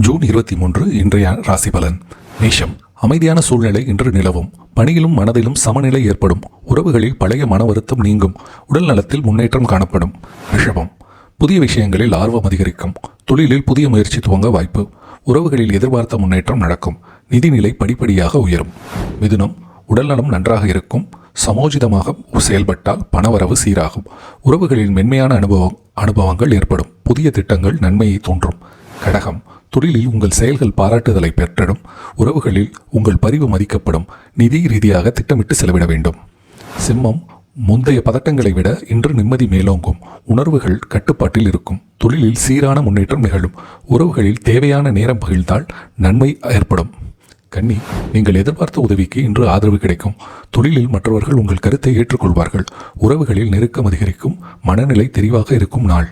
June 23 இன்றைய ராசி பலன். மேஷம். அமைதியான சூழ்நிலை இன்று நிலவும். பணியிலும் மனதிலும் சமநிலை ஏற்படும். உறவுகளில் பழைய மன வருத்தம் நீங்கும். உடல் நலத்தில் முன்னேற்றம் காணப்படும். ரிஷபம். புதிய விஷயங்களில் ஆர்வம் அதிகரிக்கும். தொழிலில் புதிய முயற்சி துவங்க வாய்ப்பு. உறவுகளில் எதிர்பார்த்த முன்னேற்றம் நடக்கும். நிதிநிலை படிப்படியாக உயரும். மிதுனம். உடல்நலம் நன்றாக இருக்கும். சமோஜிதமாக செயல்பட்டால் பணவரவு சீராகும். உறவுகளில் மென்மையான அனுபவங்கள் ஏற்படும். புதிய திட்டங்கள் நன்மையை தோன்றும். கடகம். தொழிலில் உங்கள் செயல்கள் பாராட்டுதலை பெற்றிடும். உறவுகளில் உங்கள் பரிவு மதிக்கப்படும். நிதி ரீதியாக திட்டமிட்டு செலவிட வேண்டும். சிம்மம். முந்தைய பதட்டங்களை விட இன்று நிம்மதி மேலோங்கும். உணர்வுகள் கட்டுப்பாட்டில் இருக்கும். தொழிலில் சீரான முன்னேற்றம் நிகழும். உறவுகளில் தேவையான நேரம் பகிர்ந்தால் நன்மை ஏற்படும். கன்னி. நீங்கள் எதிர்பார்த்த உதவிக்கு இன்று ஆதரவு கிடைக்கும். தொழிலில் மற்றவர்கள் உங்கள் கருத்தை ஏற்றுக்கொள்வார்கள். உறவுகளில் நெருக்கம் அதிகரிக்கும். மனநிலை தெளிவாக இருக்கும் நாள்.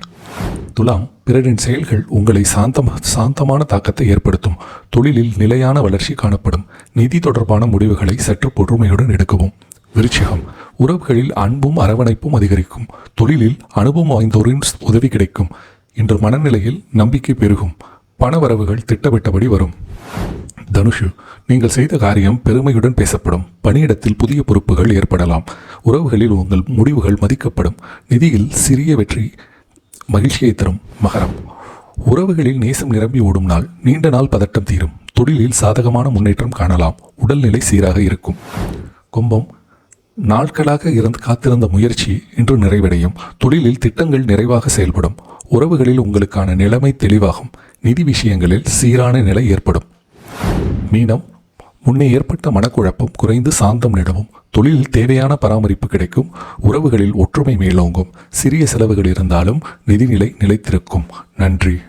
துலாம். பிறரின் செயல்கள் உங்களை சாந்தமான தாக்கத்தை ஏற்படுத்தும். தொழிலில் நிலையான வளர்ச்சி காணப்படும். நிதி தொடர்பான முடிவுகளை சற்று பொறுமையுடன் எடுக்கவும். விருச்சிகம். உறவுகளில் அன்பும் அரவணைப்பும் அதிகரிக்கும். தொழிலில் அனுபவம் வாய்ந்தோரின் உதவி கிடைக்கும். இன்று மனநிலையில் நம்பிக்கை பெருகும். பணவரவுகள் திட்டமிட்டபடி வரும். தனுஷு. நீங்கள் செய்த காரியம் பெருமையுடன் பேசப்படும். பணியிடத்தில் புதிய பொறுப்புகள் ஏற்படலாம். உறவுகளில் உங்கள் முடிவுகள் மதிக்கப்படும். நிதியில் சிறிய வெற்றி மகிழ்ச்சியை தரும். மகரம். உறவுகளில் நேசம் நிரம்பி ஓடும் நாள். நீண்ட நாள் பதட்டம் தீரும். தொழிலில் சாதகமான முன்னேற்றம் காணலாம். உடல்நிலை சீராக இருக்கும். கும்பம். நாட்களாக காத்திருந்த முயற்சி இன்று நிறைவடையும். தொழிலில் திட்டங்கள் நிறைவாக செயல்படும். உறவுகளில் உங்களுக்கான நிலைமை தெளிவாகும். நிதி விஷயங்களில் சீரான நிலை ஏற்படும். மீனம். முன்னே ஏற்பட்ட மனக்குழப்பம் குறைந்து சாந்தம் நிலவும். தொழிலில் தேவையான பராமரிப்பு கிடைக்கும். உறவுகளில் ஒற்றுமை மேலோங்கும். சிறிய செலவுகள் இருந்தாலும் நிதிநிலை நிலைத்திருக்கும். நன்றி.